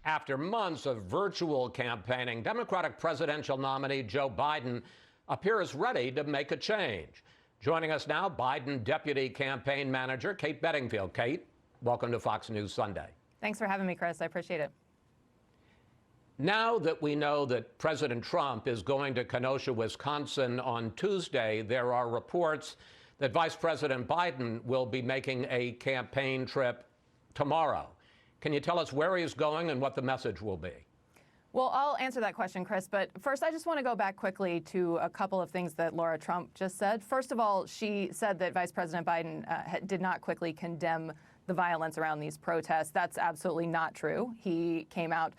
After months of virtual campaigning, Democratic presidential nominee Joe Biden appears ready to make a change. Joining us now, Biden Deputy Campaign Manager Kate Bedingfield. Kate, welcome to Fox News Sunday. Thanks for having me, Chris. I appreciate it. Now that we know that President Trump is going to Kenosha, Wisconsin on Tuesday, there are reports that Vice President Biden will be making a campaign trip tomorrow. Can you tell us where he's going and what the message will be? Well, I'll answer that question, Chris. But first, I just want to go back quickly to a couple of things that Laura Trump just said. First of all, she said that Vice President Biden did not quickly condemn the violence around these protests. That's absolutely not true. He came out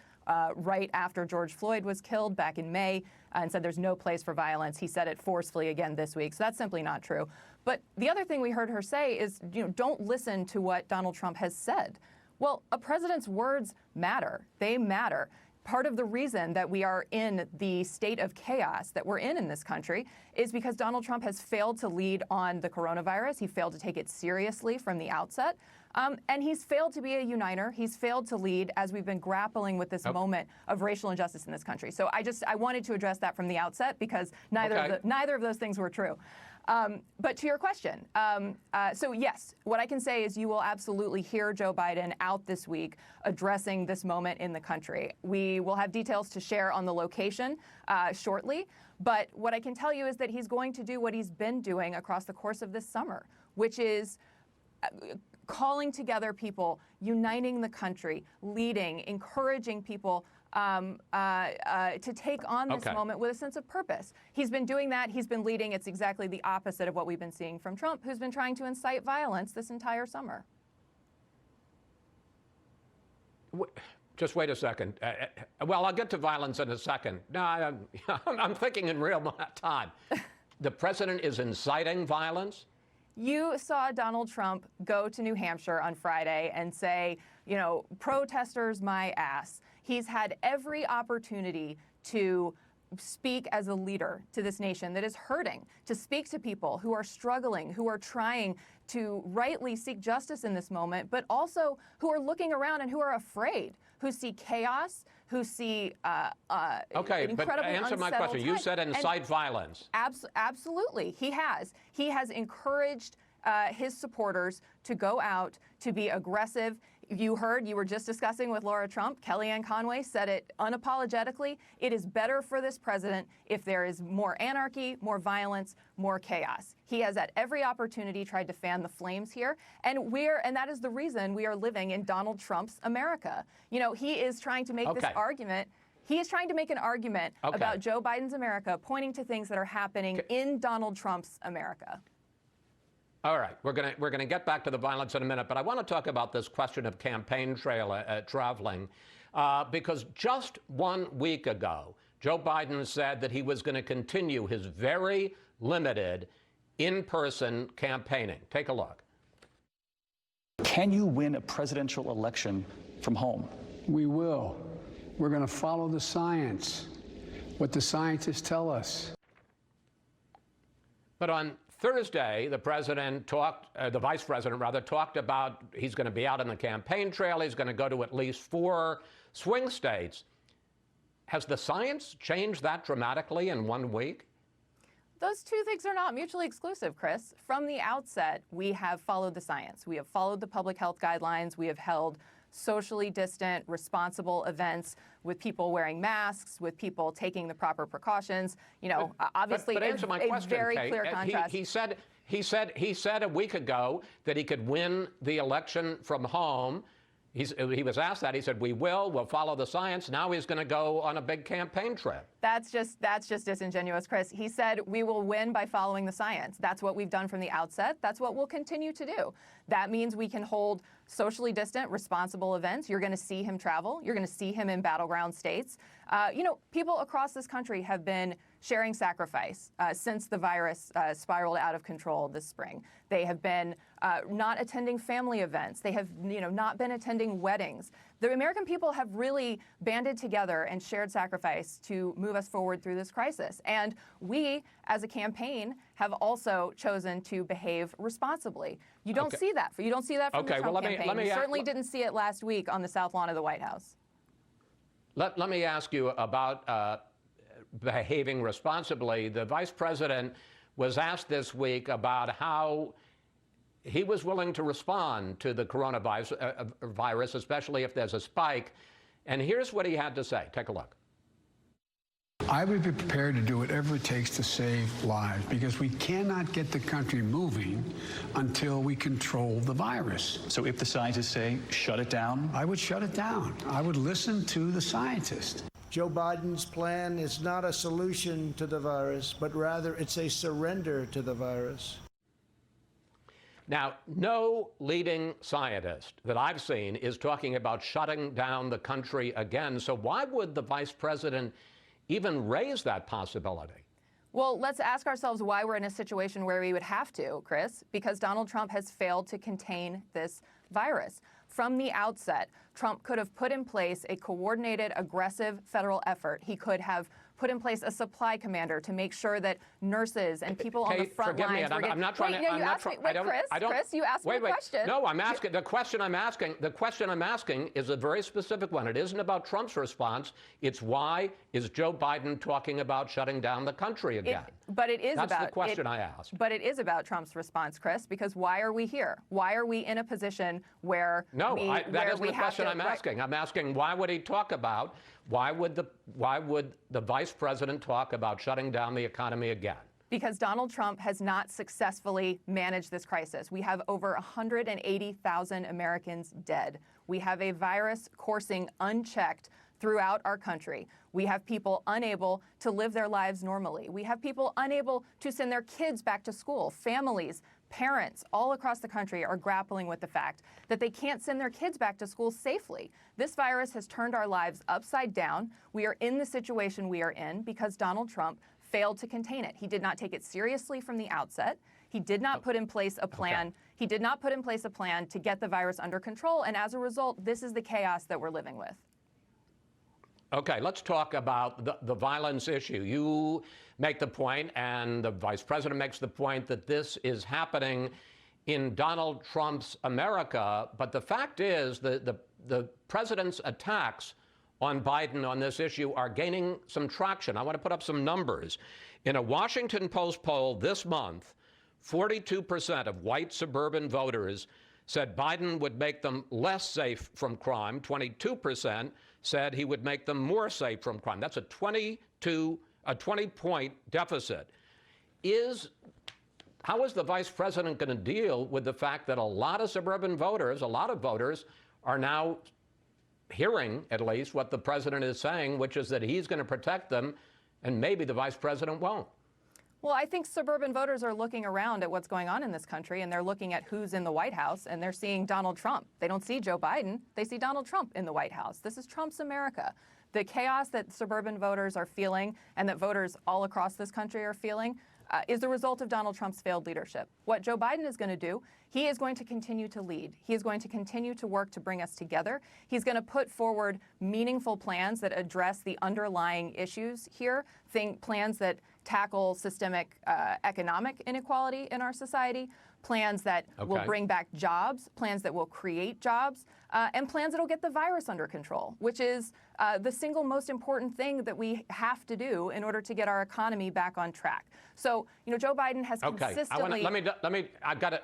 right after George Floyd was killed back in May and said there's no place for violence. He said it forcefully again this week. So that's simply not true. But the other thing we heard her say is, don't listen to what Donald Trump has said. Well, a president's words matter. They matter. Part of the reason that we are in the state of chaos that we're in this country is because Donald Trump has failed to lead on the coronavirus. He failed to take it seriously from the outset. And he's failed to be a uniter. He's failed to lead as we've been grappling with this moment of racial injustice in this country. So I wanted to address that from the outset because neither of those things were true. But to your question, so yes, what I can say is you will absolutely hear Joe Biden out this week addressing this moment in the country. We will have details to share on the location shortly. But what I can tell you is that he's going to do what he's been doing across the course of this summer, which is calling together people, uniting the country, leading, encouraging people to take on this moment with a sense of purpose. He's been doing that. He's been leading. It's exactly the opposite of what we've been seeing from Trump, who's been trying to incite violence this entire summer. Just wait a second. Well, I'll get to violence in a second. No, I'm thinking in real time. The president is inciting violence? You saw Donald Trump go to New Hampshire on Friday and say, protesters my ass. He's had every opportunity to speak as a leader to this nation that is hurting, to speak to people who are struggling, who are trying to rightly seek justice in this moment, but also who are looking around and who are afraid, who see chaos, who see but answer my question. You said incite violence. Absolutely, he has. He has encouraged his supporters to go out, to be aggressive. You were just discussing with Laura Trump. Kellyanne Conway said it unapologetically. It is better for this president if there is more anarchy, more violence, more chaos. He has at every opportunity tried to fan the flames here, and that is the reason we are living in Donald Trump's America. He is trying to make this argument. He is trying to make an argument about Joe Biden's America, pointing to things that are happening in Donald Trump's America. All right, we're gonna get back to the violence in a minute, but I want to talk about this question of campaign traveling, because just 1 week ago, Joe Biden said that he was going to continue his very limited in-person campaigning. Take a look. Can you win a presidential election from home? We will. We're going to follow the science, what the scientists tell us. But on Thursday, the vice president talked about he's going to be out on the campaign trail. He's going to go to at least 4 swing states. Has the science changed that dramatically in 1 week? Those two things are not mutually exclusive, Chris. From the outset, we have followed the science. We have followed the public health guidelines. We have held socially distant, responsible events with people wearing masks, with people taking the proper precautions. Obviously, but answer my question, very Kate. clear contrast. He said a week ago that he could win the election from home. He was asked that. He said, we'll follow the science. Now he's going to go on a big campaign trip. That's just disingenuous, Chris. He said we will win by following the science. That's what we've done from the outset. That's what we'll continue to do. That means we can hold socially distant, responsible events. You're going to see him travel. You're going to see him in battleground states. People across this country have been sharing sacrifice since the virus spiraled out of control this spring. They have been not attending family events. They have not been attending weddings. The American people have really banded together and shared sacrifice to move us forward through this crisis. And we, as a campaign, have also chosen to behave responsibly. You don't see that. You don't see that from the Trump campaign. You certainly didn't see it last week on the South Lawn of the White House. let me ask you about behaving responsibly. The vice president was asked this week about how he was willing to respond to the coronavirus, virus, especially if there's a spike. And here's what he had to say. Take a look. I would be prepared to do whatever it takes to save lives, because we cannot get the country moving until we control the virus. So if the scientists say shut it down? I would shut it down. I would listen to the scientists. Joe Biden's plan is not a solution to the virus, but rather it's a surrender to the virus. Now, no leading scientist that I've seen is talking about shutting down the country again. So why would the vice president even raise that possibility? Well, let's ask ourselves why we're in a situation where we would have to, Chris, because Donald Trump has failed to contain this virus. From the outset, Trump could have put in place a coordinated, aggressive federal effort. He could have put in place a supply commander to make sure that nurses and people on the front lines were getting... I'm not trying to... Wait, no, you asked me... Wait, Chris, you asked me a question. No, I'm asking... The question I'm asking is a very specific one. It isn't about Trump's response. It's why is Joe Biden talking about shutting down the country again? That's the question I asked. But it is about Trump's response, Chris, because why are we here? Why are we in a position where that isn't the question I'm asking. I'm asking why would he talk about... Why would the vice president talk about shutting down the economy again? Because Donald Trump has not successfully managed this crisis. We have over 180,000 Americans dead. We have a virus coursing unchecked throughout our country. We have people unable to live their lives normally. We have people unable to send their kids back to school. Families, parents all across the country are grappling with the fact that they can't send their kids back to school safely. This virus has turned our lives upside down. We are in the situation we are in because Donald Trump failed to contain it. He did not take it seriously from the outset. He did not put in place a plan. He did not put in place a plan to get the virus under control. And as a result, this is the chaos that we're living with. Okay, let's talk about the violence issue. You make the point, and the vice president makes the point, that this is happening in Donald Trump's America. But the fact is that the president's attacks on Biden on this issue are gaining some traction. I want to put up some numbers. In a Washington Post poll this month, 42% of white suburban voters said Biden would make them less safe from crime. 22% said he would make them more safe from crime. That's a 20-point deficit. How is the vice president going to deal with the fact that a lot of suburban voters, a lot of voters, are now hearing, at least, what the president is saying, which is that he's going to protect them, and maybe the vice president won't? Well, I think suburban voters are looking around at what's going on in this country, and they're looking at who's in the White House, and they're seeing Donald Trump. They don't see Joe Biden. They see Donald Trump in the White House. This is Trump's America. The chaos that suburban voters are feeling and that voters all across this country are feeling is the result of Donald Trump's failed leadership. What Joe Biden is going to do, he is going to continue to lead. He is going to continue to work to bring us together. He's going to put forward meaningful plans that address the underlying issues here, plans that tackle systemic economic inequality in our society, plans that will bring back jobs, plans that will create jobs, and plans that will get the virus under control, which is the single most important thing that we have to do in order to get our economy back on track. So, Joe Biden has consistently... I've got to...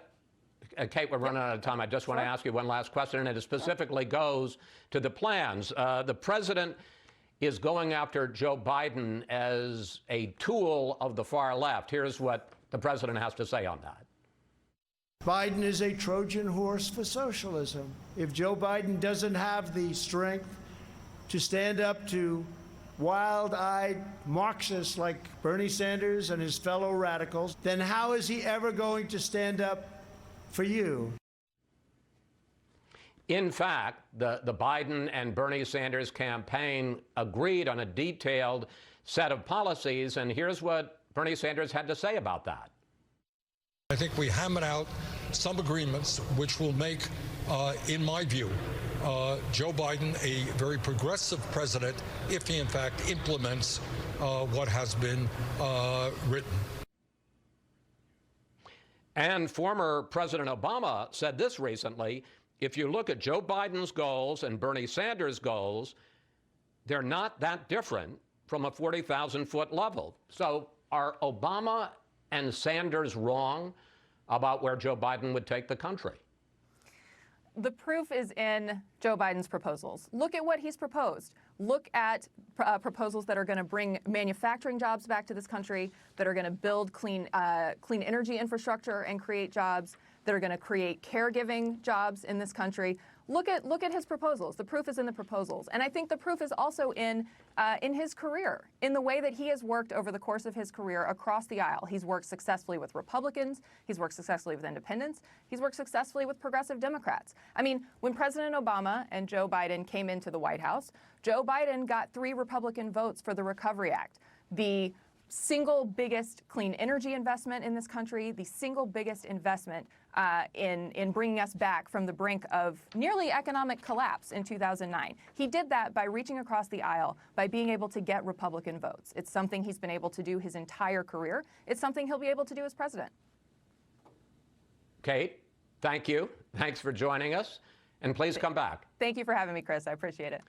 Kate, we're running out of time. I just want to ask you one last question, and it specifically goes to the plans. The president is going after Joe Biden as a tool of the far left. Here's what the president has to say on that. Biden is a Trojan horse for socialism. If Joe Biden doesn't have the strength to stand up to wild-eyed Marxists like Bernie Sanders and his fellow radicals, then how is he ever going to stand up for you? In fact, the Biden and Bernie Sanders campaign agreed on a detailed set of policies, and here's what Bernie Sanders had to say about that. I think we hammered out some agreements which will make, in my view, Joe Biden a very progressive president if he, in fact, implements what has been written. And former President Obama said this recently: if you look at Joe Biden's goals and Bernie Sanders' goals, they're not that different from a 40,000-foot level. So are Obama and Sanders wrong about where Joe Biden would take the country? The proof is in Joe Biden's proposals. Look at what he's proposed. Look at proposals that are going to bring manufacturing jobs back to this country, that are going to build clean energy infrastructure and create jobs, that are going to create caregiving jobs in this country. Look at his proposals. The proof is in the proposals. And I think the proof is also in his career, in the way that he has worked over the course of his career across the aisle. He's worked successfully with Republicans. He's worked successfully with independents. He's worked successfully with progressive Democrats. I mean, when President Obama and Joe Biden came into the White House, Joe Biden got 3 Republican votes for the Recovery Act, the single biggest clean energy investment in this country, the single biggest investment in bringing us back from the brink of nearly economic collapse in 2009. He did that by reaching across the aisle, by being able to get Republican votes. It's something he's been able to do his entire career. It's something he'll be able to do as president. Kate, thank you. Thanks for joining us. And please come back. Thank you for having me, Chris. I appreciate it.